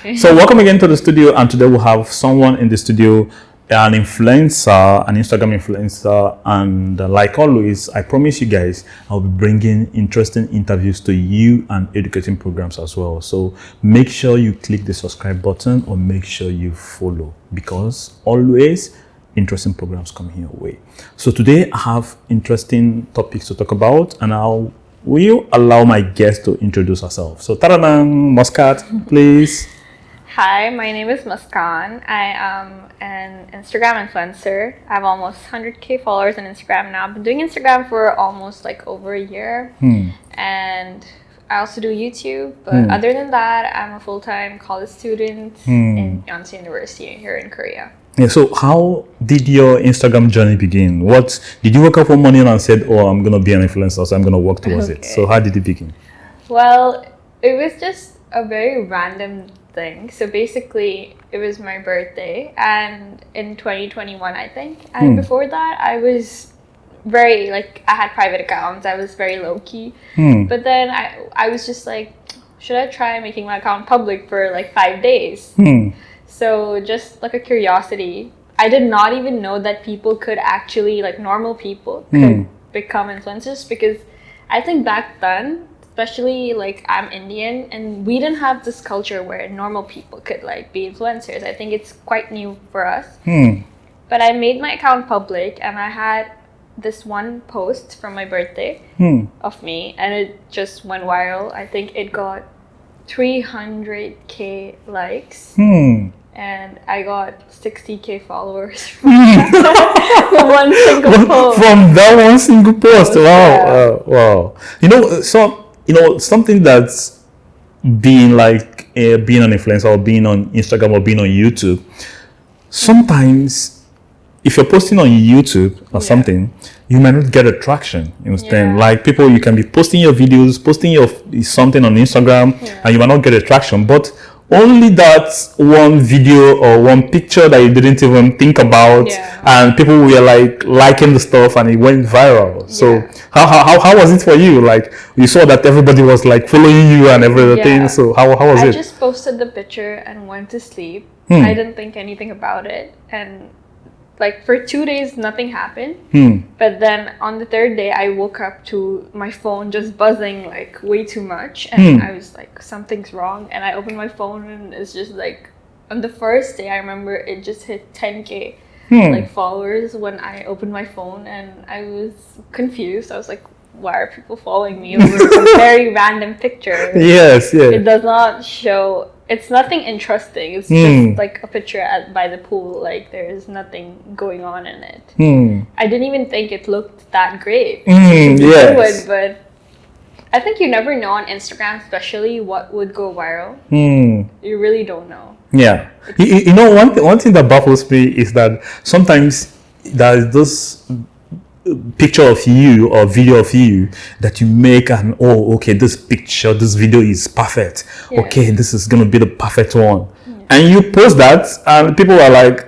Okay. So welcome again to the studio, and today we'll have someone in the studio, an influencer, an Instagram influencer, and like always, I promise you guys, I'll be bringing interesting interviews to you and educating programs as well. So make sure you click the subscribe button or make sure you follow, because always interesting programs coming your way. So today I have interesting topics to talk about, and will you allow my guest to introduce herself? So Taradang, Muscat, please. Hi, my name is Muskan. I am an Instagram influencer. I have almost 100k followers on Instagram now. I've been doing Instagram for almost like over a year. And I also do YouTube. But other than that, I'm a full-time college student in Yonsei University here in Korea. Yeah, so how did your Instagram journey begin? What did you wake up one morning and said, "Oh, I'm gonna be an influencer, so I'm gonna work towards it"? So how did it begin? Well, it was just a very random thing. So basically, it was my birthday, and in 2021, I think. And before that, I was very I had private accounts. I was very low key. But then I was just like, should I try making my account public for like 5 days? So just like a curiosity, I did not even know that people could actually, like normal people could become influencers, because I think back then, especially like I'm Indian and we didn't have this culture where normal people could like be influencers. I think it's quite new for us. But I made my account public and I had this one post from my birthday of me, and it just went viral. I think it got 300k likes. And I got 60k followers from one single post. From that one single post. Wow, Yeah. wow. Something that's being being an influencer or being on Instagram or being on YouTube. Sometimes, if you're posting on YouTube or something, you might not get attraction. You understand? Like people, you can be posting your videos, posting your something on Instagram, and you might not get attraction, but only that one video or one picture that you didn't even think about, and people were like liking the stuff and it went viral. So how was it for you? Like you saw that everybody was like following you and everything. So how was it? I just posted the picture and went to sleep. I didn't think anything about it, and like for 2 days nothing happened. But then on the third day I woke up to my phone just buzzing like way too much, and I was like, something's wrong, and I opened my phone and it's just like, on the first day I remember it just hit 10k like followers when I opened my phone, and I was confused. I was like, why are people following me over a very random picture? It does not show, it's nothing interesting. It's just like a picture by the pool. Like there's nothing going on in it. I didn't even think it looked that great. But I think you never know on Instagram, especially what would go viral. You really don't know. Yeah. You know, one thing that baffles me is that sometimes there's this picture of you or video of you that you make, and this video is perfect. Okay, this is gonna be the perfect one. And you post that and people are like,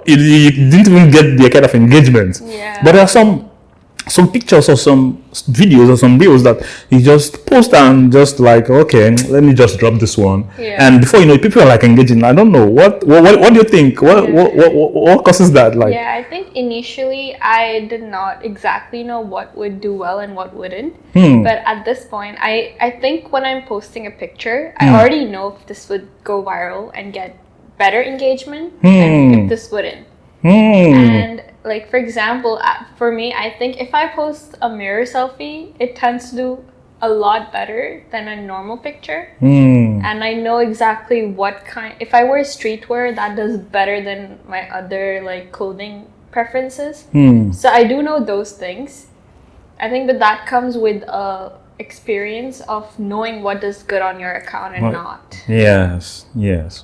you didn't even get the kind of engagement. But there are some pictures or some videos or some reels that you just post and just like, okay, let me just drop this one. And before you know it, people are like engaging. I don't know what do you think? What causes that? Like, I think initially I did not exactly know what would do well and what wouldn't. But at this point, I think when I'm posting a picture, I already know if this would go viral and get better engagement, and if this wouldn't. And like, for example, for me, I think if I post a mirror selfie, it tends to do a lot better than a normal picture. And I know exactly what kind, if I wear streetwear, that does better than my other like clothing preferences. So I do know those things. I think that comes with experience of knowing what is good on your account and not. Yes.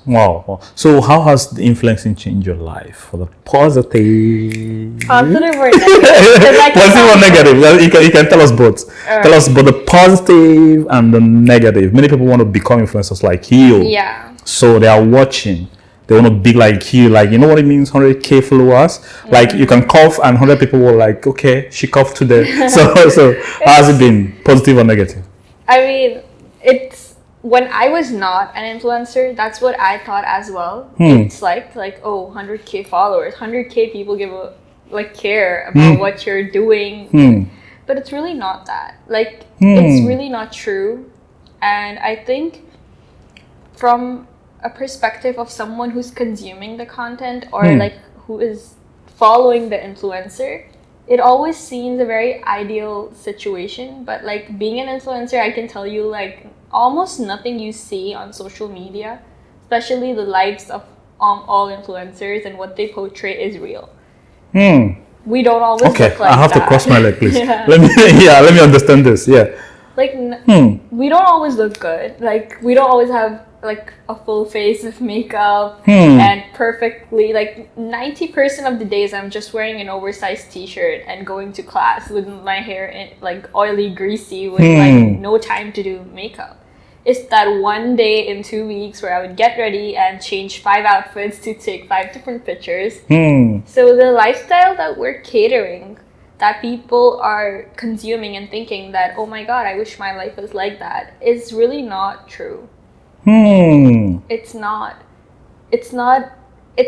Wow. So how has the influencing changed your life for the positive? Positive or negative? Positive or negative? You can tell us both. Tell us about the positive and the negative. Many people want to become influencers like you. So they are watching. They want to be like you, like, you know what it means, 100k followers? Like, you can cough and 100 people will like, okay, she coughed today. So how has it been, positive or negative? I mean, when I was not an influencer, that's what I thought as well. It's like, oh, 100K followers, 100K people care about what you're doing. But it's really not that. Like, it's really not true. And I think from a perspective of someone who's consuming the content or like who is following the influencer, it always seems a very ideal situation. But like being an influencer, I can tell you like almost nothing you see on social media, especially the lives of all influencers and what they portray is real. We don't always look like that. I have to cross my leg, please. Let me understand this. Yeah. Like we don't always look good. Like we don't always have like a full face of makeup and perfectly, like 90% of the days I'm just wearing an oversized t-shirt and going to class with my hair like oily, greasy, with like no time to do makeup. It's that one day in 2 weeks where I would get ready and change 5 outfits to take 5 different pictures. So the lifestyle that we're catering, that people are consuming and thinking that, oh my god, I wish my life was like that, is really not true. It's not.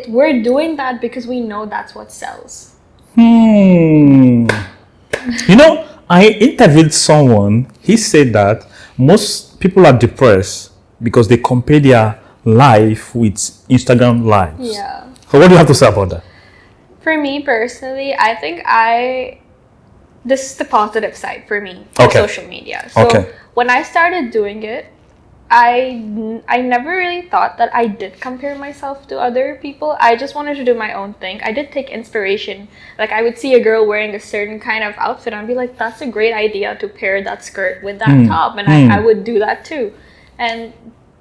We're doing that because we know that's what sells. You know, I interviewed someone. He said that most people are depressed because they compare their life with Instagram lives. Yeah. So what do you have to say about that? For me personally, I think this is the positive side for me of social media. So when I started doing it, I never really thought that I did compare myself to other people. I just wanted to do my own thing. I did take inspiration. Like I would see a girl wearing a certain kind of outfit and I'd be like, that's a great idea to pair that skirt with that top. And I would do that too. And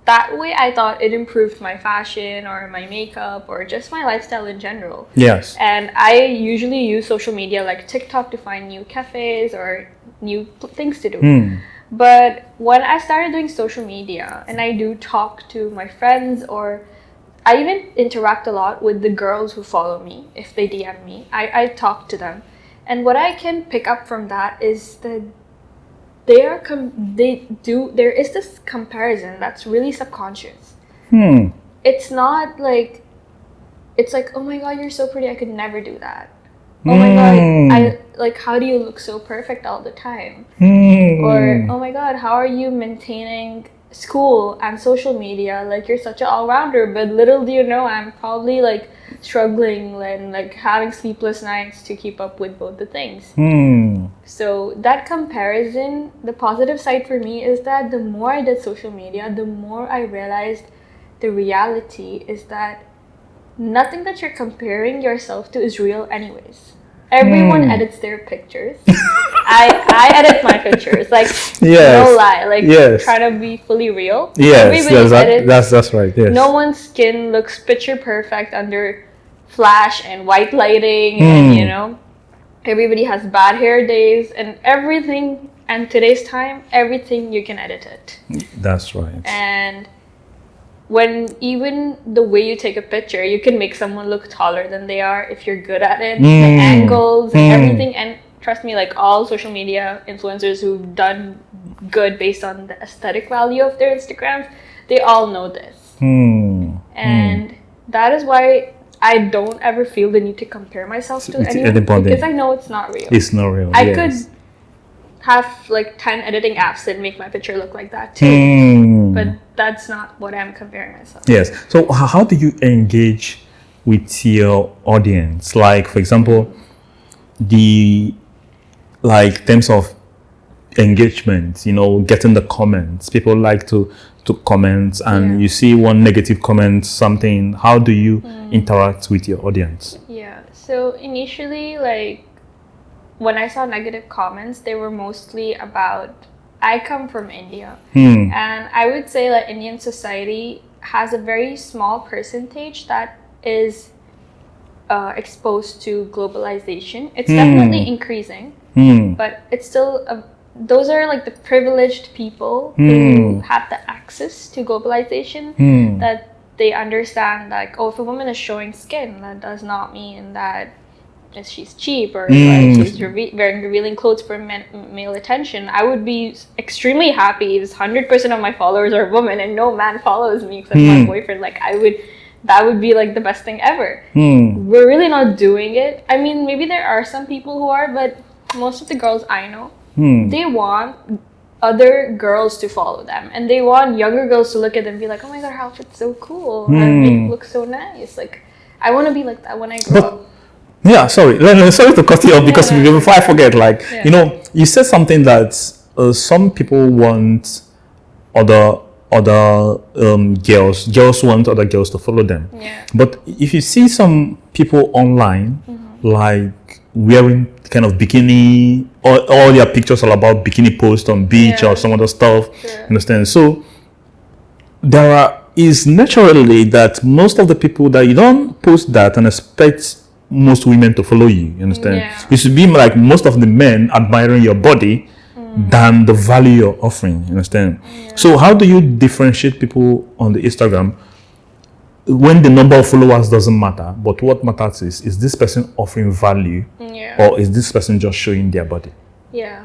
that way I thought it improved my fashion or my makeup or just my lifestyle in general. Yes. And I usually use social media like TikTok to find new cafes or new things to do. But when I started doing social media and I do talk to my friends, or I even interact a lot with the girls who follow me, if they DM me, I talk to them. And what I can pick up from that is that there is this comparison that's really subconscious. It's not like, it's like, oh my god, you're so pretty, I could never do that. Oh my god, how do you look so perfect all the time? Or, oh my god, how are you maintaining school and social media? Like, you're such an all-rounder, but little do you know, I'm probably like struggling and like having sleepless nights to keep up with both the things. So that comparison, the positive side for me is that the more I did social media, the more I realized the reality is that nothing that you're comparing yourself to is real anyways. Everyone edits their pictures. I edit my pictures. Like, no lie. Like, trying to be fully real. Yes, that's right. Yes. No one's skin looks picture perfect under flash and white lighting. And, you know, everybody has bad hair days and everything. And today's time, everything you can edit it. That's right. And when even the way you take a picture, you can make someone look taller than they are if you're good at it. The angles and everything. And trust me, like all social media influencers who've done good based on the aesthetic value of their Instagrams, they all know this. And that is why I don't ever feel the need to compare myself to anyone, because I know it's not real. It's not real. I could have like 10 editing apps that make my picture look like that too. But that's not what I'm comparing myself to. Yes. So how do you engage with your audience? Like, for example, terms of engagement, you know, getting the comments. People like to comment, and you see one negative comment, something. How do you interact with your audience? Yeah. So initially, like, when I saw negative comments, they were mostly about, I come from India, and I would say that Indian society has a very small percentage that is exposed to globalization. It's definitely increasing, but it's still, those are like the privileged people who have the access to globalization, that they understand like, oh, if a woman is showing skin, that does not mean that if she's cheap or like she's wearing revealing clothes for male attention, I would be extremely happy if 100% of my followers are women and no man follows me except my boyfriend. Like that would be like the best thing ever. We're really not doing it. I mean, maybe there are some people who are, but most of the girls I know, they want other girls to follow them, and they want younger girls to look at them and be like, oh my god, her outfit's so cool, her makeup looks so nice. Like, I want to be like that when I grow up. Yeah, sorry to cut you off, because before I forget, like, you know, you said something that some people want other girls want other girls to follow them. Yeah. But if you see some people online, like wearing kind of bikini, all their pictures are about bikini post on beach or some other stuff. Understand? So there is naturally that most of the people that you don't post that and expect most women to follow you. You understand? Yeah. It should be like most of the men admiring your body than the value you're offering. You understand? Yeah. So how do you differentiate people on the Instagram when the number of followers doesn't matter, but what matters is this person offering value, or is this person just showing their body? Yeah.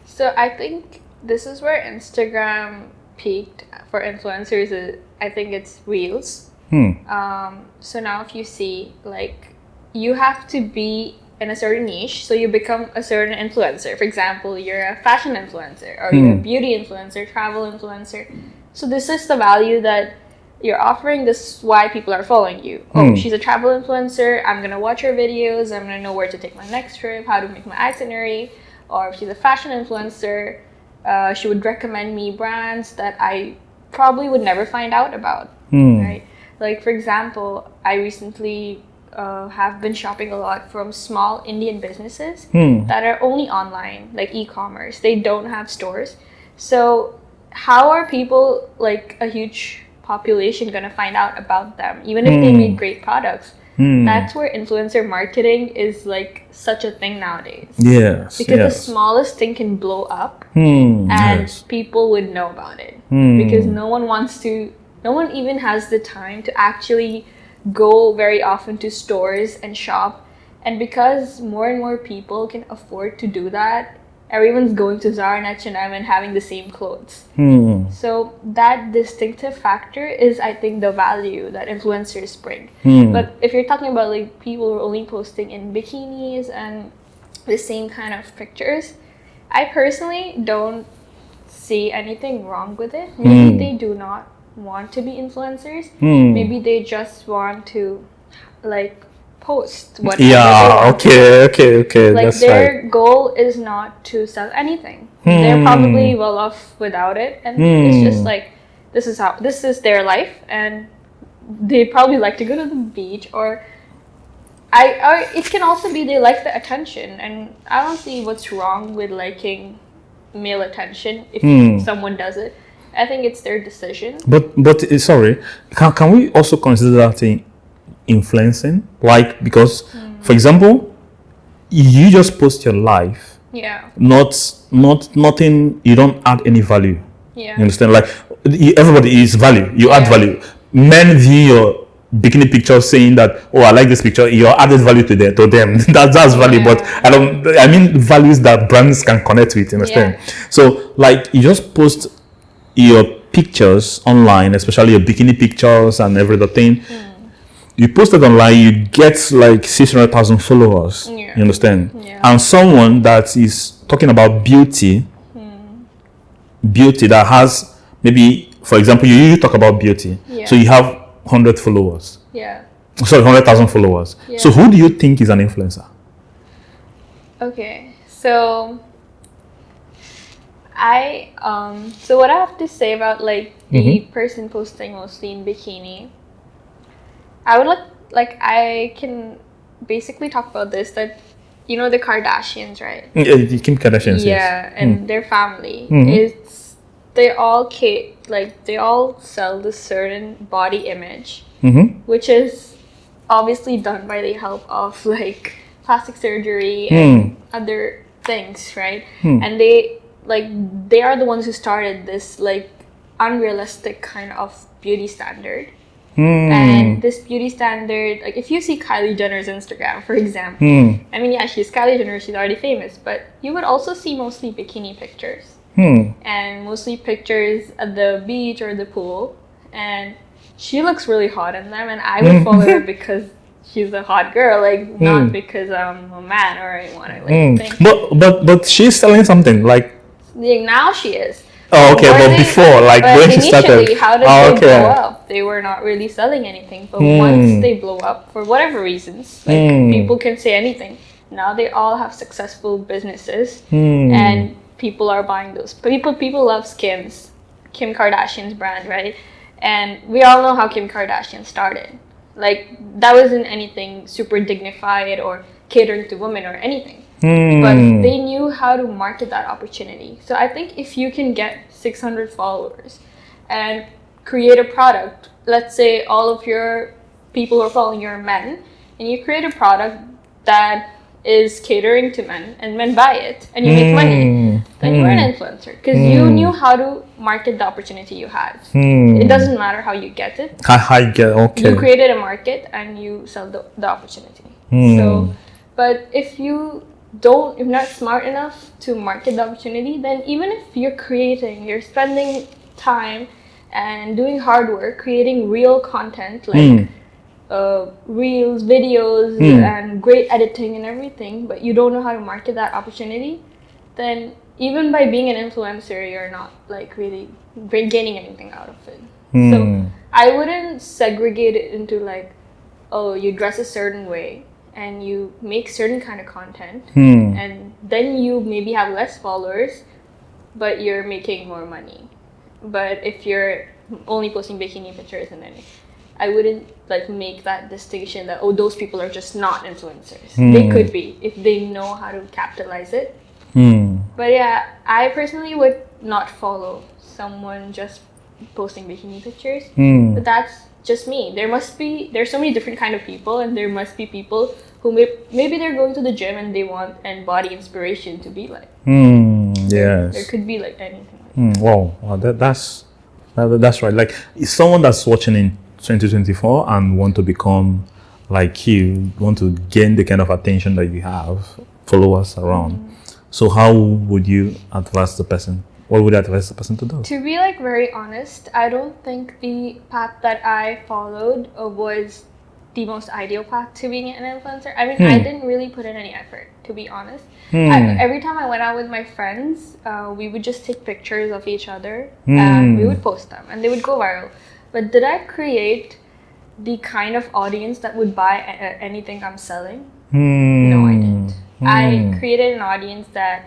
So I think this is where Instagram peaked for influencers. I think it's Reels. So now if you see, like, you have to be in a certain niche, so you become a certain influencer. For example, you're a fashion influencer, or you're a beauty influencer, travel influencer. So this is the value that you're offering. This is why people are following you. Oh, she's a travel influencer, I'm gonna watch her videos, I'm gonna know where to take my next trip, how to make my itinerary. Or if she's a fashion influencer, she would recommend me brands that I probably would never find out about, right? Like, for example, I recently have been shopping a lot from small Indian businesses that are only online, like e-commerce. They don't have stores. So how are people, like a huge population, gonna find out about them, even if they make great products? That's where influencer marketing is like such a thing nowadays. Yes. Because the smallest thing can blow up and people would know about it. Because no one even has the time to actually go very often to stores and shop. And because more and more people can afford to do that, everyone's going to Zara and H&M and having the same clothes. So that distinctive factor is, I think, the value that influencers bring. But if you're talking about like people who are only posting in bikinis and the same kind of pictures, I personally don't see anything wrong with it. Maybe they do not want to be influencers. Maybe they just want to like post whatever they want. Okay. Like, that's their right. goal is not to sell anything. They're probably well off without it, and it's just like this is their life, and they probably like to go to the beach, or it can also be they like the attention, and I don't see what's wrong with liking male attention if someone does it. I think it's their decision. But sorry, can we also consider that thing influencing? Like, because for example, you just post your life, nothing, you don't add any value. You understand? Like, everybody is value, you add value. Men view your bikini picture saying that, oh, I like this picture, you're added value to them. That's value. But I mean values that brands can connect with, you understand? So like, you just post your pictures online, especially your bikini pictures and everything. You post it online, you get like 600,000 followers. You understand? And someone that is talking about beauty that has, maybe, for example, you talk about beauty, so you have 100 followers. Sorry, 100,000 followers. So who do you think is an influencer? Okay, so so what I have to say about like the person posting mostly in bikini, I would like I can basically talk about this, that you know the Kardashians, right? The Kim Kardashians. And their family, they all sell this certain body image, which is obviously done by the help of like plastic surgery and other things, right? And they are the ones who started this like unrealistic kind of beauty standard. And this beauty standard, like if you see Kylie Jenner's Instagram, for example, I mean, yeah, she's Kylie Jenner, she's already famous, but you would also see mostly bikini pictures. And mostly pictures at the beach or the pool. And she looks really hot in them, and I would follow her because she's a hot girl, like not because I'm a man or I want to think. But she's selling something like now she is. Oh, okay, but before, like when she started, initially, how did they blow up? They were not really selling anything, but once they blow up for whatever reasons, like people can say anything. Now they all have successful businesses, and people are buying those. People love Skims, Kim Kardashian's brand, right? And we all know how Kim Kardashian started. Like, that wasn't anything super dignified or catering to women or anything. But they knew how to market that opportunity. So I think if you can get 600 followers and create a product, let's say all of your people who are following you are men, and you create a product that is catering to men and men buy it and you make money, then you're an influencer because you knew how to market the opportunity you had. It doesn't matter how you get it. Okay. You created a market and you sell the opportunity. So, but if you're not smart enough to market the opportunity, then even if you're spending time and doing hard work, creating real content like reels, videos, and great editing and everything, but you don't know how to market that opportunity, then even by being an influencer, you're not like really gaining anything out of it. So I wouldn't segregate it into like, oh, you dress a certain way and you make certain kind of content, and then you maybe have less followers, but you're making more money. But if you're only posting bikini pictures and then I wouldn't like make that distinction that, oh, those people are just not influencers. They could be if they know how to capitalize it. But yeah, I personally would not follow someone just posting bikini pictures. But that's just me. There's so many different kind of people, and there must be people who maybe they're going to the gym and they want and body inspiration to be like. Yes. There could be like anything. Wow, that's right. Like, if someone that's watching in 2024 and want to become like you, want to gain the kind of attention that you have, followers around. So how would you advise the person? What would you advise the person to do? To be like very honest, I don't think the path that I followed was the most ideal path to being an influencer. I mean, I didn't really put in any effort, to be honest. Every time I went out with my friends, we would just take pictures of each other and we would post them and they would go viral. But did I create the kind of audience that would buy anything I'm selling? No, I didn't. I created an audience that,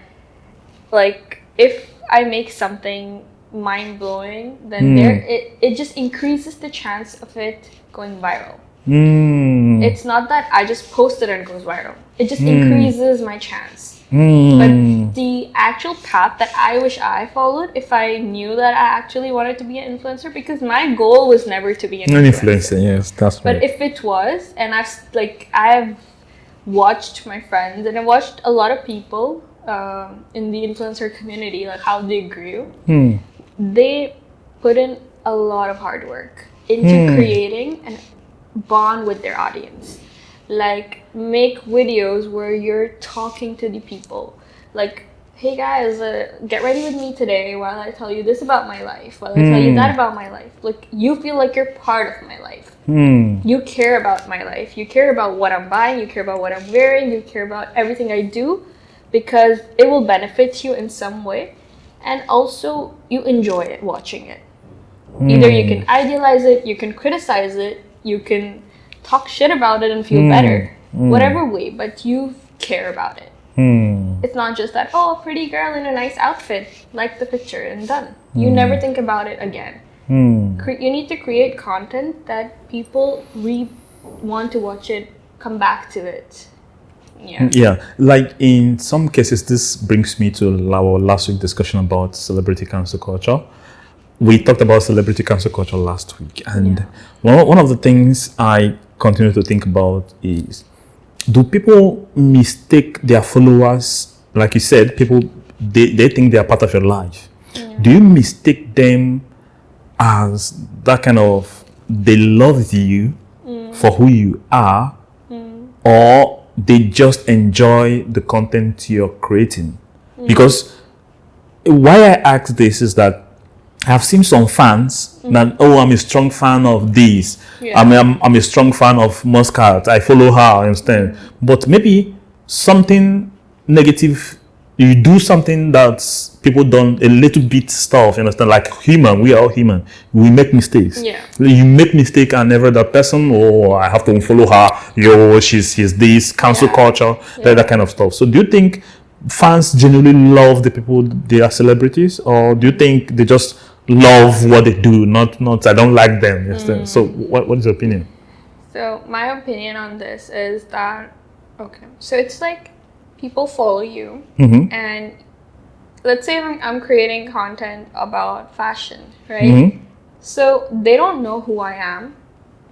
like, if I make something mind-blowing, then it just increases the chance of it going viral. It's not that I just post it and it goes viral. It just increases my chance. But the actual path that I wish I followed, if I knew that I actually wanted to be an influencer, because my goal was never to be an influencer. Yes, that's right. But if it was, and I've watched my friends and I watched a lot of people in the influencer community, like how they grew, they put in a lot of hard work into creating and bond with their audience. Like, make videos where you're talking to the people. Like, hey guys, get ready with me today while I tell you this about my life, while I tell you that about my life. Like, you feel like you're part of my life. You care about my life. You care about what I'm buying. You care about what I'm wearing. You care about everything I do because it will benefit you in some way. And also, you enjoy it, watching it. Either you can idealize it, you can criticize it, you can talk shit about it and feel better, whatever way, but you care about it. It's not just that, oh, a pretty girl in a nice outfit, like the picture and done. You never think about it again. You need to create content that people want to watch it, come back to it. Yeah, like in some cases, this brings me to our last week discussion about celebrity cancel culture. We talked about celebrity cancel culture last week, and one of the things I continue to think about is, do people mistake their followers? Like you said, people they think they are part of your life. Do you mistake them as that kind of they love you for who you are, or they just enjoy the content you're creating. Because why I ask this is that I've seen some fans that, oh, I'm a strong fan of this. Yeah. I'm a strong fan of Muscat. I follow her, I understand. But maybe something negative, you do something that people done a little bit stuff, you understand? Like human, we are all human. We make mistakes. Yeah. You make mistake and never that person, oh, I have to follow her. Yo, she's this cancel culture, that kind of stuff. So do you think fans genuinely love the people, they are celebrities, or do you think they just love what they do, not I don't like them? So what is your opinion? So my opinion on this is that, okay, so it's like people follow you, and let's say I'm creating content about fashion, right? So they don't know who I am,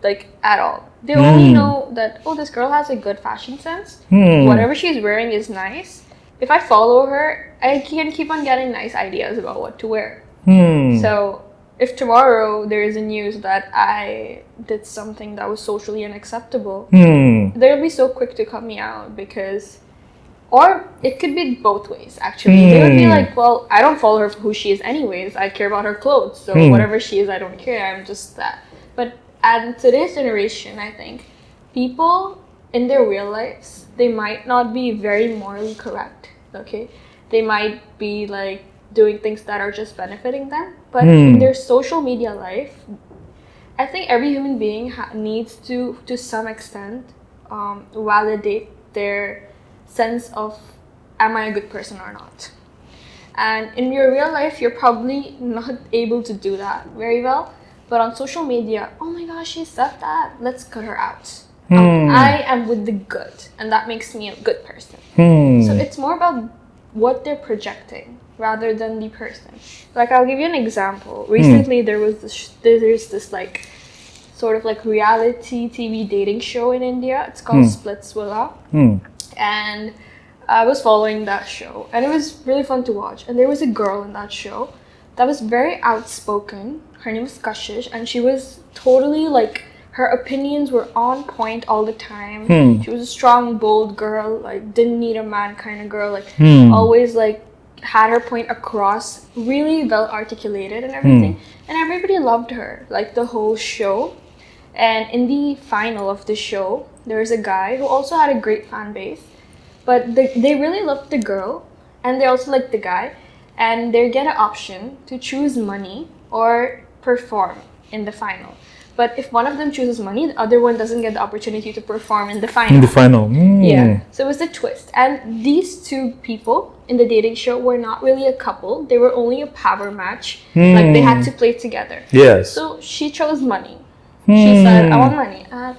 like, at all. They only know that, oh, this girl has a good fashion sense. Whatever she's wearing is nice. If I follow her, I can keep on getting nice ideas about what to wear. So if tomorrow there is a news that I did something that was socially unacceptable, they'll be so quick to cut me out because, or it could be both ways, actually. They would be like, well, I don't follow her for who she is anyways. I care about her clothes. So whatever she is, I don't care. I'm just that. But at today's generation, I think people in their real lives, they might not be very morally correct, okay? They might be like doing things that are just benefiting them. But in their social media life, I think every human being needs to some extent, validate their sense of, am I a good person or not? And in your real life, you're probably not able to do that very well. But on social media, oh my gosh, she said that, let's cut her out. I am with the good, and that makes me a good person. So it's more about what they're projecting rather than the person. Like, I'll give you an example. Recently, there's this like sort of like reality TV dating show in India. It's called Splitsvilla. And I was following that show, and it was really fun to watch. And there was a girl in that show that was very outspoken. Her name was Kashish, and she was totally like, her opinions were on point all the time. She was a strong, bold girl, like didn't need a man kind of girl, like always like had her point across, really well articulated and everything. And everybody loved her, like the whole show. And in the final of the show, there was a guy who also had a great fan base, but they really loved the girl, and they also liked the guy, and they get an option to choose money or perform in the final. But if one of them chooses money, the other one doesn't get the opportunity to perform in the final. Yeah. So it was a twist. And these two people in the dating show were not really a couple. They were only a power match. Like, they had to play together. Yes. So she chose money. She said, I want money. And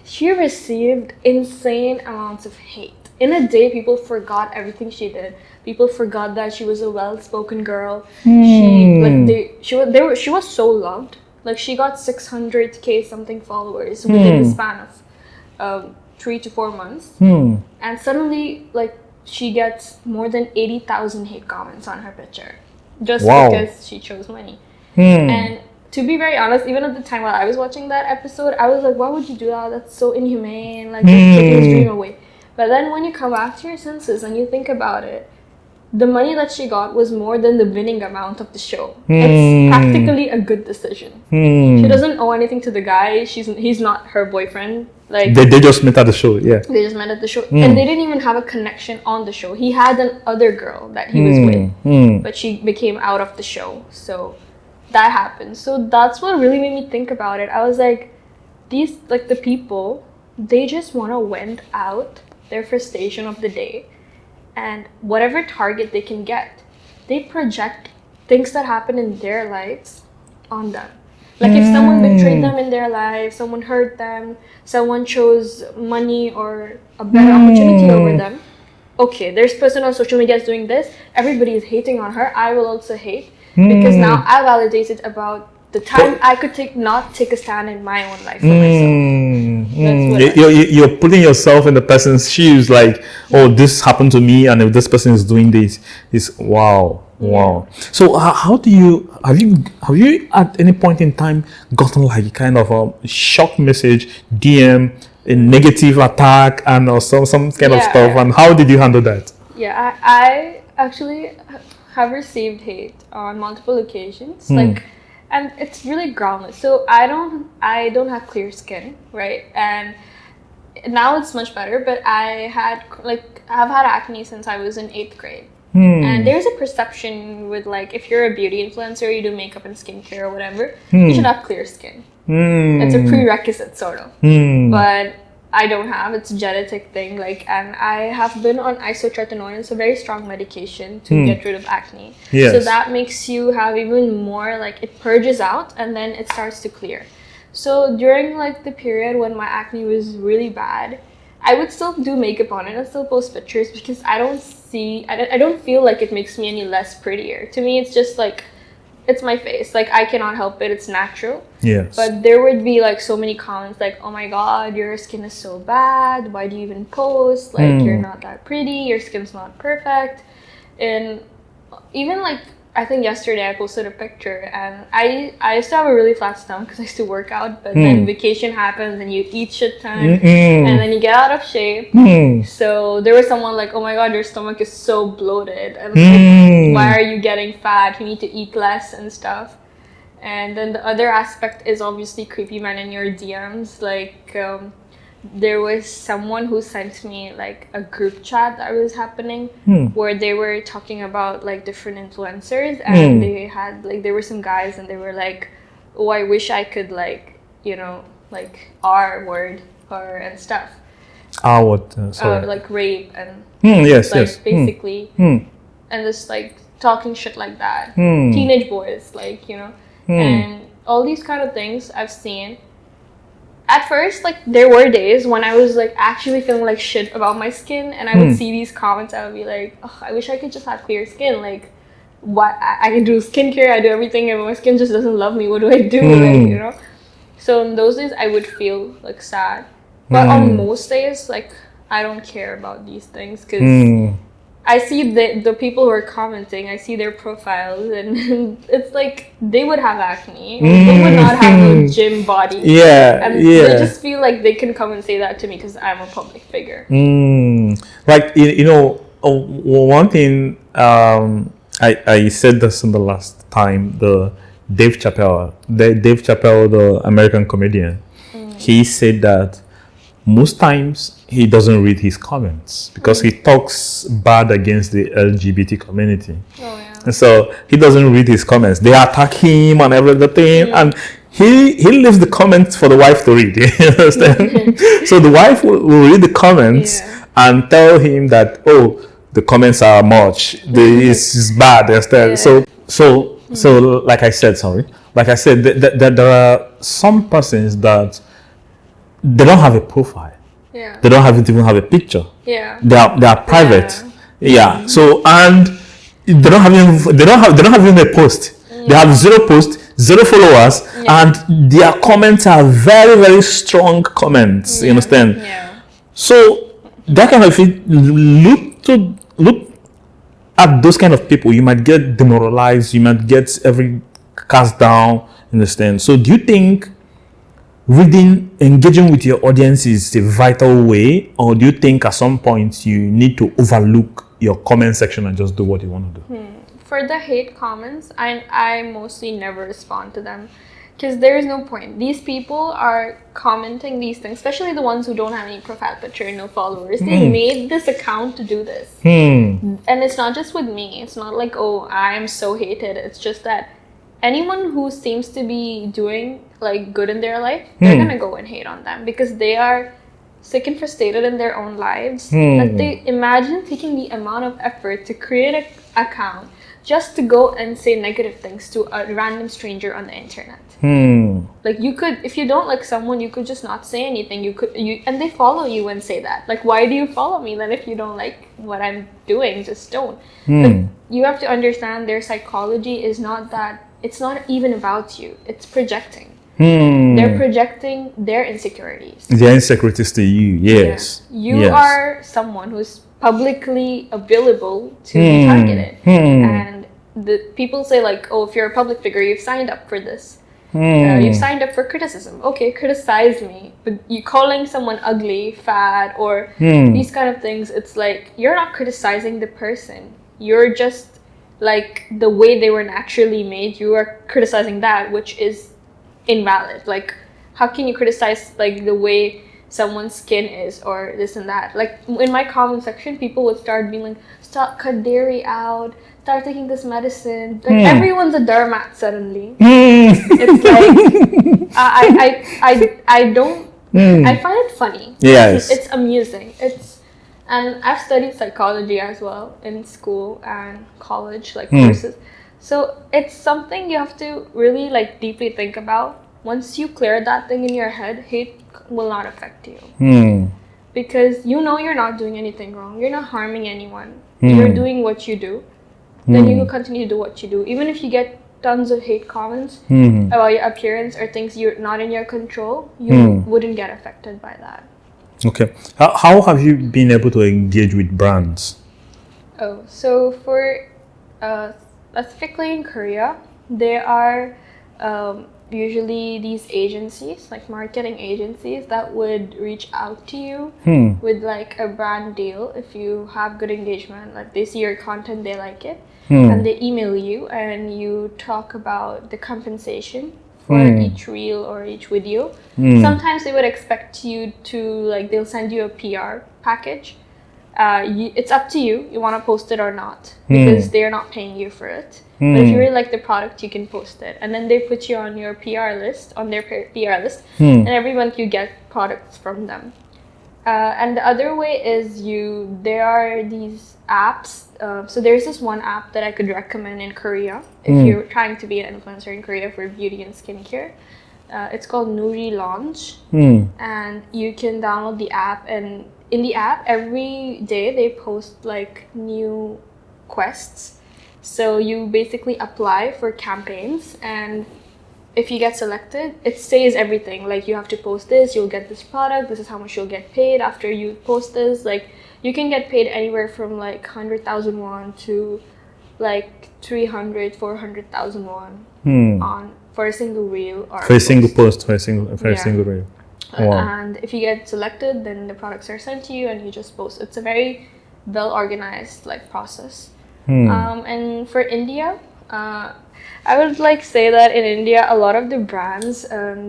she received insane amounts of hate. In a day, people forgot everything she did. People forgot that she was a well-spoken girl. She was so loved. Like, she got 600k something followers within the span of 3 to 4 months. And suddenly, like, she gets more than 80,000 hate comments on her picture. Just because she chose money. And to be very honest, even at the time while I was watching that episode, I was like, why would you do that? That's so inhumane. Like, just taking his dream away. But then when you come back to your senses and you think about it, the money that she got was more than the winning amount of the show. It's practically a good decision. She doesn't owe anything to the guy. He's not her boyfriend. Like, they just met at the show. Yeah, they just met at the show, and they didn't even have a connection on the show. He had an other girl that he was with, but she became out of the show. So that happened. So that's what really made me think about it. I was like, these, like, the people, they just want to vent out their frustration of the day. And whatever target they can get, they project things that happen in their lives on them. Like, if someone betrayed them in their life, someone hurt them, someone chose money or a better opportunity over them. Okay, there's person on social media is doing this. Everybody is hating on her. I will also hate because now I validated about the time I could not take a stand in my own life for myself. You're putting yourself in the person's shoes, like, oh, this happened to me, and if this person is doing this, wow. Wow. So how do you have you at any point in time gotten like kind of a shock message, DM, a negative attack, and or some kind of stuff? And how did you handle that? Yeah, I actually have received hate on multiple occasions. Like, and it's really groundless. So I don't have clear skin, right? And now it's much better. But I've had acne since I was in 8th grade. And there's a perception with like, if you're a beauty influencer, you do makeup and skincare or whatever, you should have clear skin. It's a prerequisite sort of. But I don't have. It's a genetic thing. Like, and I have been on isotretinoin. It's a very strong medication to get rid of acne. Yes. So that makes you have even more, like, it purges out and then it starts to clear. So during like the period when my acne was really bad, I would still do makeup on it and still post pictures because I don't feel like it makes me any less prettier. To me, it's just like, it's my face. Like, I cannot help it. It's natural. Yes. But there would be like so many comments like, oh my God, your skin is so bad. Why do you even post? Like, you're not that pretty. Your skin's not perfect. And even like, I think yesterday I posted a picture and I used to have a really flat stomach because I used to work out, but then vacation happens and you eat shit ton and then you get out of shape. So there was someone like, oh my God, your stomach is so bloated and like, why are you getting fat? You need to eat less and stuff. And then the other aspect is obviously creepy men in your DMs. Like, there was someone who sent me like a group chat that was happening where they were talking about like different influencers and they had like, there were some guys and they were like, oh, I wish I could like, you know, like R word her and stuff. What? Sorry. Like rape and yes, like yes. basically and just like talking shit like that. Teenage boys, like, you know, and all these kind of things I've seen. At first, like, there were days when I was, like, actually feeling like shit about my skin, and I would see these comments, I would be like, oh, I wish I could just have clear skin, like, what, I can do skincare, I do everything, and my skin just doesn't love me, what do I do, like, you know? So in those days, I would feel, like, sad. But on most days, like, I don't care about these things, because I see the people who are commenting, I see their profiles, and it's like they would have acne. They would not have a gym body. And they just feel like they can come and say that to me because I'm a public figure. Like, you know, one thing, I said this in the last time, the Dave Chappelle, the American comedian, he said that most times he doesn't read his comments because he talks bad against the LGBT community. And so he doesn't read his comments. They attack him and everything, and he leaves the comments for the wife to read. You understand? So the wife will read the comments and tell him that, oh, the comments are much. It's bad. Understand? So like I said, there are some persons that they don't have a profile. They don't even have a picture. They are private. So, and they don't have even a post. They have 0 posts, 0 followers, and their comments are very, very strong comments. You understand? So that kind of thing, look at those kind of people. You might get demoralized. You might get cast down. Understand? So do you think engaging with your audience is a vital way, or do you think at some point you need to overlook your comment section and just do what you want to do? For the hate comments, I mostly never respond to them because there is no point. These people are commenting these things, especially the ones who don't have any profile picture, no followers. They made this account to do this. And it's not just with me. It's not like, oh, I am so hated. It's just that anyone who seems to be doing like good in their life, they're gonna go and hate on them because they are sick and frustrated in their own lives. That they imagine taking the amount of effort to create an account just to go and say negative things to a random stranger on the internet. Like, you could, if you don't like someone, you could just not say anything. And they follow you and say that. Like, why do you follow me then if you don't like what I'm doing? Just don't. Like, you have to understand their psychology is not that. It's not even about you. It's projecting. They're projecting their insecurities. Their insecurities to you, yes. You are someone who's publicly available to be targeted. And the people say like, oh, if you're a public figure, you've signed up for this. You've signed up for criticism. Okay, criticize me. But you calling someone ugly, fat, or these kind of things, it's like you're not criticizing the person. You're just like the way they were naturally made. You are criticizing that, which is invalid. Like, how can you criticize like the way someone's skin is or this and that? Like in my comment section, people would start being like, stop, cut dairy out, start taking this medicine. Like everyone's a dermat suddenly. It's like I don't I find it funny. Yes, it's amusing. And I've studied psychology as well in school and college, like courses. So it's something you have to really like deeply think about. Once you clear that thing in your head, hate will not affect you. Because you know you're not doing anything wrong. You're not harming anyone. You're doing what you do. Then you will continue to do what you do. Even if you get tons of hate comments about your appearance or things you're not in your control, you wouldn't get affected by that. Okay. How have you been able to engage with brands? Oh, so for specifically in Korea, there are usually these agencies, like marketing agencies, that would reach out to you with like a brand deal if you have good engagement. Like they see your content, they like it, and they email you and you talk about the compensation for each reel or each video. Sometimes they would expect you to like, they'll send you a PR package. It's up to you. You want to post it or not, because they're not paying you for it. But if you really like the product, you can post it. And then they put you on your PR list, on their PR list, and every month you get products from them. And the other way is there are these apps. So there's this one app that I could recommend in Korea if you're trying to be an influencer in Korea for beauty and skincare. It's called Nuri Launch, and you can download the app. And in the app, every day they post like new quests. So you basically apply for campaigns, and if you get selected, it says everything. Like, you have to post this, you'll get this product, this is how much you'll get paid after you post this. Like, you can get paid anywhere from like 100,000 won to like 300, 400,000 won on for a single reel or for a single post, for a single reel. Wow. And if you get selected, then the products are sent to you and you just post. It's a very well organized like process. And for India, I would like say that in India, a lot of the brands,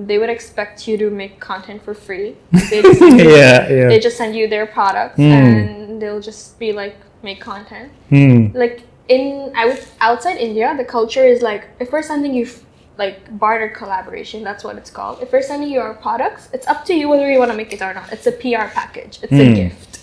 they would expect you to make content for free. They just send you, they just send you their products and they'll just be like, make content. Like outside India, the culture is like, if we're sending you like barter collaboration, that's what it's called. If we're sending you our products, it's up to you whether you want to make it or not. It's a PR package. It's a gift.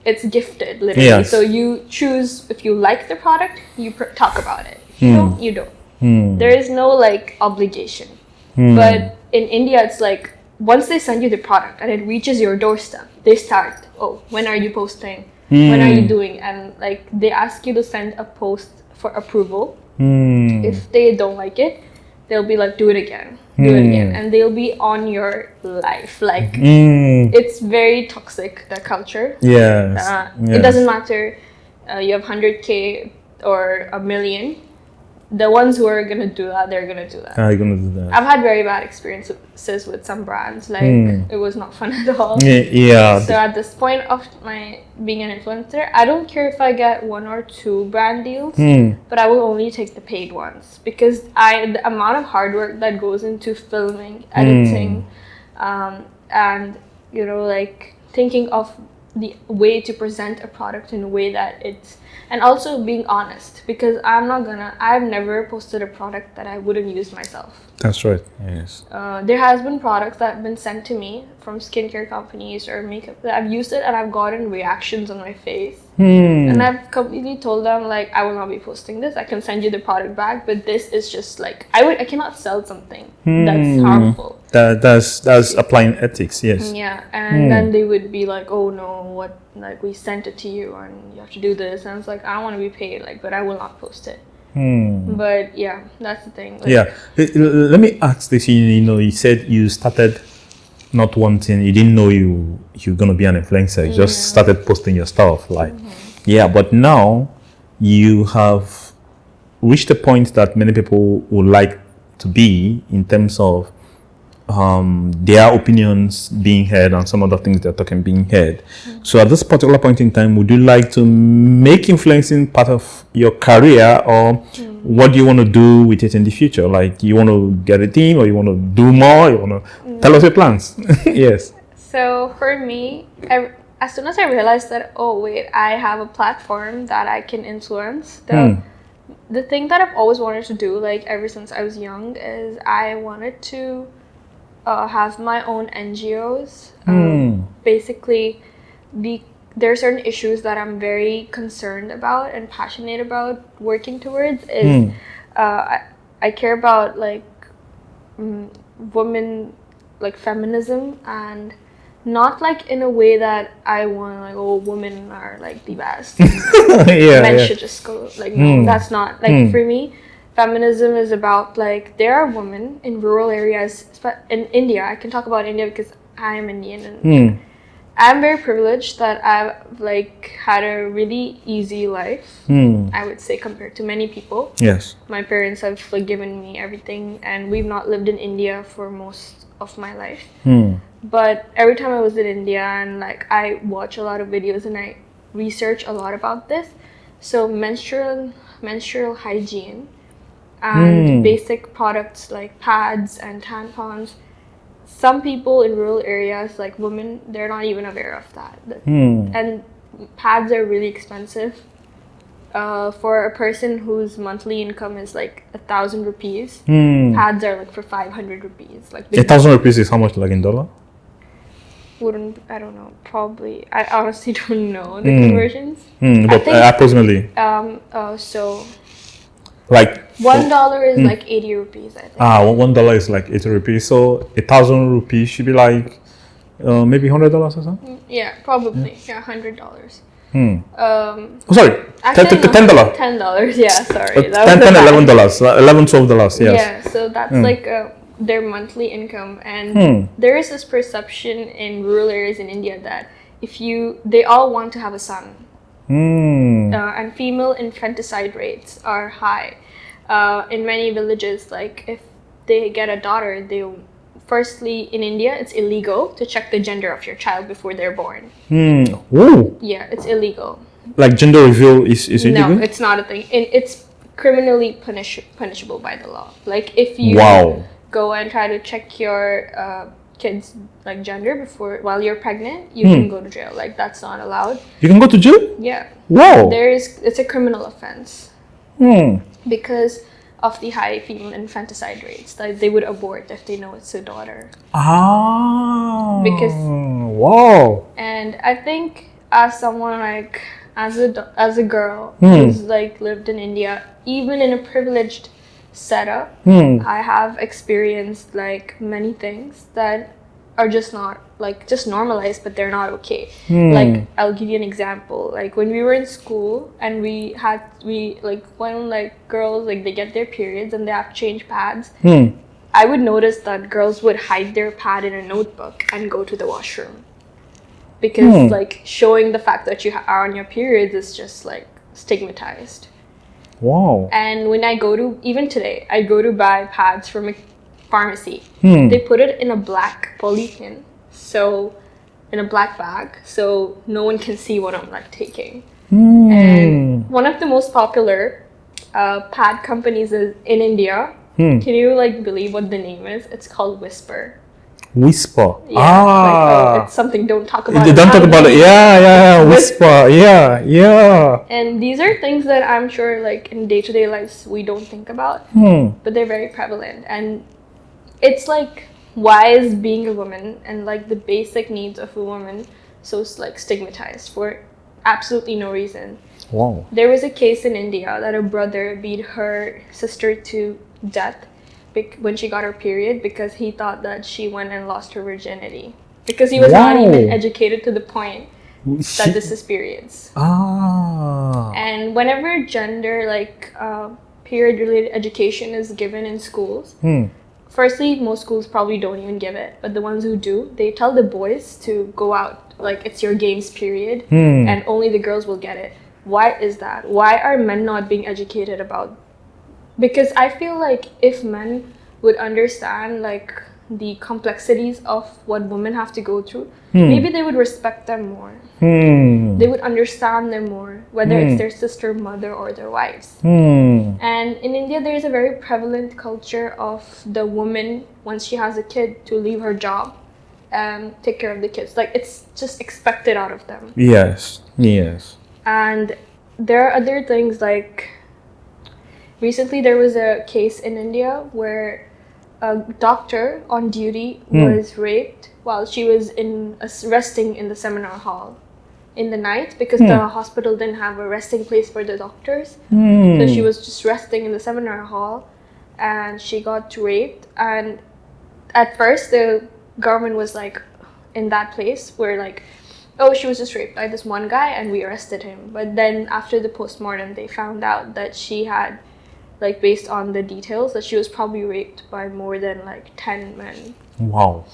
It's gifted, literally. Yes. So you choose if you like the product, you talk about it. If you don't, you don't. There is no like obligation. But in India, it's like once they send you the product and it reaches your doorstep, they start, oh, when are you posting? When are you doing? And like they ask you to send a post for approval. If they don't like it, they'll be like, do it again. And they'll be on your life. Like, it's very toxic, the culture. Yes. It doesn't matter you have 100K or a million. The ones who are going to do that, they're going to do that. I've had very bad experiences with some brands. Like, it was not fun at all. Yeah. So at this point of my being an influencer, I don't care if I get 1 or 2 brand deals, but I will only take the paid ones, because the amount of hard work that goes into filming, editing, and like thinking of the way to present a product in a way that it's, and also being honest, because I've never posted a product that I wouldn't use myself. That's right. Yes. There has been products that have been sent to me from skincare companies or makeup that I've used it and I've gotten reactions on my face. And I've completely told them, like, I will not be posting this. I can send you the product back, but this is just like, I cannot sell something that's harmful. That's applying ethics, yes. Yeah, and then they would be like, oh no, what, like, we sent it to you and you have to do this. And it's like, I don't want to be paid, like, but I will not post it. But yeah, that's the thing. Like, yeah, let me ask this. You said you started not wanting, you didn't know you're gonna be an influencer. You just started posting your stuff, like, yeah. But now you have reached a point that many people would like to be in terms of their opinions being heard and some other things they're talking being heard. So at this particular point in time, would you like to make influencing part of your career, or what do you want to do with it in the future? Like, you want to get a team, or you want to do more? You want to tell us your plans? Yes. So for me, as soon as I realized that, oh wait, I have a platform that I can influence, the thing that I've always wanted to do, like ever since I was young, is I wanted to have my own NGOs. Basically, there are certain issues that I'm very concerned about and passionate about working towards. I care about like women, like feminism, and not like in a way that I want, like, oh, women are like the best. Men should just go, like, no, that's not, like, for me, feminism is about, like, there are women in rural areas, in India. I can talk about India because I am Indian, and I'm very privileged that I've, like, had a really easy life, I would say, compared to many people. Yes. My parents have, like, given me everything, and we've not lived in India for most of my life. But every time I was in India, and like I watch a lot of videos and I research a lot about this. So menstrual hygiene and basic products like pads and tampons. Some people in rural areas, like women, they're not even aware of that. And pads are really expensive. For a person whose monthly income is like 1,000 rupees, pads are like for 500 rupees. Like 1,000 rupees is how much, like in dollar? I don't know. Probably, I honestly don't know the conversions. But approximately. So like $1 is like 80 rupees, I think. $1 is like 80 rupees. So 1,000 rupees should be like maybe $100 or something. Yeah, probably. Yeah, $100. Sorry, actually, $10. $10. Yeah, sorry. $10, $11, $11, $12. Yes. Yeah, so that's like their monthly income, and there is this perception in rural areas in India that they all want to have a son, and female infanticide rates are high in many villages. Like if they get a daughter, firstly in India it's illegal to check the gender of your child before they're born. Ooh. Yeah, it's illegal. Like gender reveal is illegal? No, it's not a thing. It's criminally punishable by the law. Like if you go and try to check your kid's like gender while you're pregnant, you can go to jail. Like that's not allowed. You can go to jail? Yeah. Wow. It's a criminal offense. Because of the high female infanticide rates, that they would abort if they know it's a daughter. Wow. And I think as someone like as a girl who's like lived in India, even in a privileged setup, I have experienced like many things that are just not like just normalized, but they're not okay. Like I'll give you an example. Like when we were in school and when like girls, like they get their periods and they have to change pads, I would notice that girls would hide their pad in a notebook and go to the washroom, because like showing the fact that you are on your periods is just like stigmatized. Wow. And when even today, I go to buy pads from a pharmacy. They put it in a black polythene, so in a black bag, so no one can see what I'm like taking. And one of the most popular pad companies is in India. Can you like believe what the name is? It's called Whisper. Whisper. Yeah, it's something don't talk about. Don't talk about it. Yeah. Whisper. Yeah. And these are things that I'm sure, like in day-to-day lives, we don't think about, but they're very prevalent. And it's like, why is being a woman and like the basic needs of a woman so like stigmatized for absolutely no reason? Wow. There was a case in India that a brother beat her sister to death when she got her period, because he thought that she went and lost her virginity, because he was not even educated to the point that this is periods. And whenever gender like period related education is given in schools, firstly, most schools probably don't even give it, but the ones who do, they tell the boys to go out, like it's your games period, and only the girls will get it. Why is that? Why are men not being educated about Because I feel like if men would understand like the complexities of what women have to go through, maybe they would respect them more. They would understand them more, whether it's their sister, mother, or their wives. And in India, there is a very prevalent culture of the woman, once she has a kid, to leave her job and take care of the kids. Like, it's just expected out of them. Yes. And there are other things like, recently there was a case in India where a doctor on duty was raped while she was resting in the seminar hall in the night, because the hospital didn't have a resting place for the doctors. So she was just resting in the seminar hall and she got raped. And at first the government was like, in that place, where like, oh, she was just raped by this one guy and we arrested him. But then after the postmortem, they found out that she had, like, based on the details, that she was probably raped by more than like 10 men. Wow.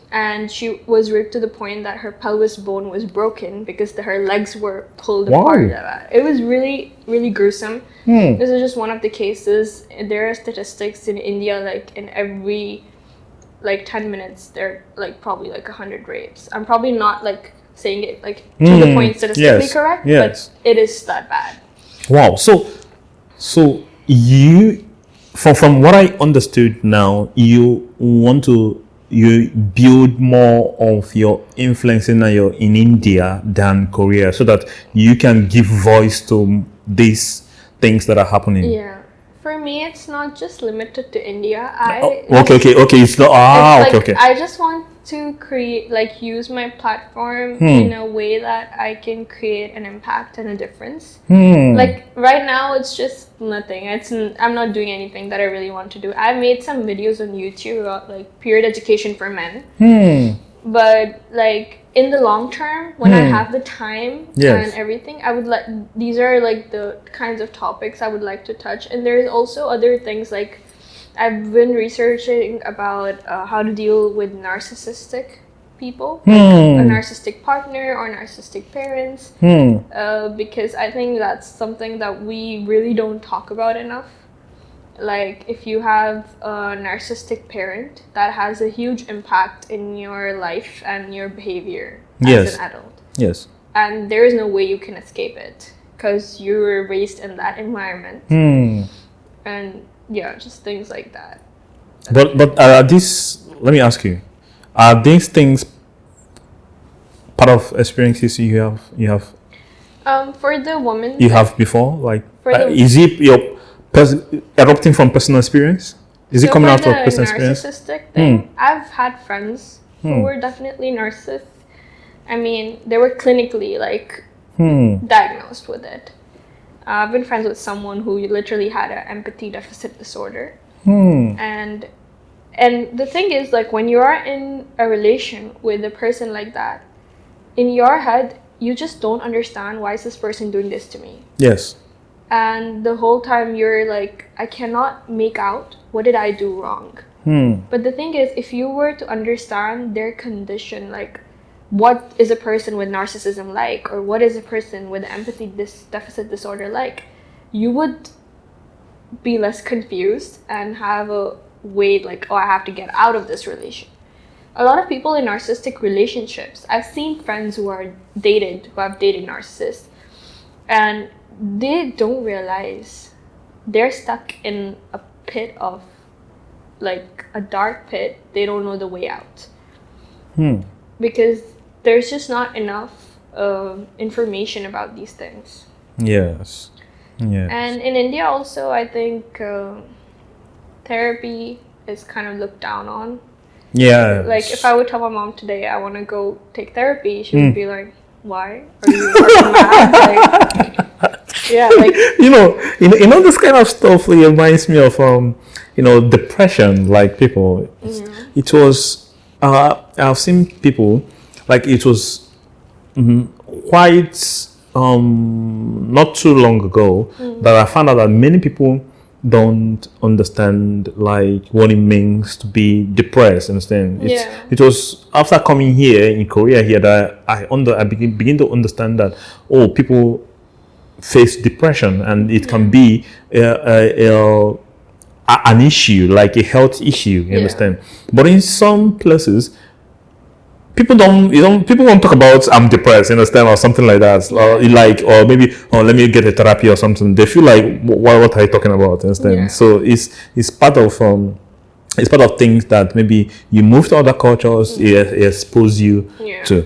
And she was raped to the point that her pelvis bone was broken because her legs were pulled apart. It was really, really gruesome. This is just one of the cases. There are statistics in India, like in every like 10 minutes, there are like probably like 100 rapes. I'm probably not like saying it like to the point statistically correct, but it is that bad. Wow. So you, from what I understood now, you want to build more of your influence in India than Korea, so that you can give voice to these things that are happening. Yeah. For me, it's not just limited to India. Okay. It's not. Okay. I just want to create, like, use my platform in a way that I can create an impact and a difference. Like right now, it's just nothing. I'm not doing anything that I really want to do. I've made some videos on YouTube about like period education for men. But like in the long term, when I have the time and everything, I would these are like the kinds of topics I would like to touch. And there's also other things, like I've been researching about how to deal with narcissistic people, like a narcissistic partner or narcissistic parents, because I think that's something that we really don't talk about enough. Like, if you have a narcissistic parent, that has a huge impact in your life and your behavior as an adult. Yes. And there is no way you can escape it, because you were raised in that environment. And yeah, just things like that. But these, let me ask you, are these things part of experiences you have? For the woman you have before, like, is it your erupting from personal experience? Is it coming out of personal experience? The narcissistic thing, I've had friends who were definitely narcissists. I mean, they were clinically like diagnosed with it. I've been friends with someone who literally had an empathy deficit disorder. And the thing is, like, when you are in a relation with a person like that, in your head, you just don't understand, why is this person doing this to me? Yes. And the whole time you're like, I cannot make out, what did I do wrong? But the thing is, if you were to understand their condition, like, what is a person with narcissism like, or what is a person with empathy deficit disorder like, you would be less confused and have a way like, oh, I have to get out of this relation. A lot of people in narcissistic relationships, I've seen friends who have dated narcissists, and they don't realize they're stuck in a pit of, like, a dark pit. They don't know the way out. Because there's just not enough information about these things. Yes. And in India also, I think therapy is kind of looked down on. Yeah. Like, if I would tell my mom today I want to go take therapy, she would be like, why? Are you mad? Like, yeah, like, you know this kind of stuff reminds me of depression. Like, people, it was I've seen people, like, it was quite not too long ago that I found out that many people don't understand, like, what it means to be depressed. Understand? It was after coming here in Korea here that I begin to understand that, people face depression, and it can be an issue, like a health issue. You understand? But in some places, people won't talk about I'm depressed, you understand, or something like that, or maybe let me get a therapy or something. They feel like what are you talking about, understand? So it's part of things that maybe you move to other cultures, it expose you to.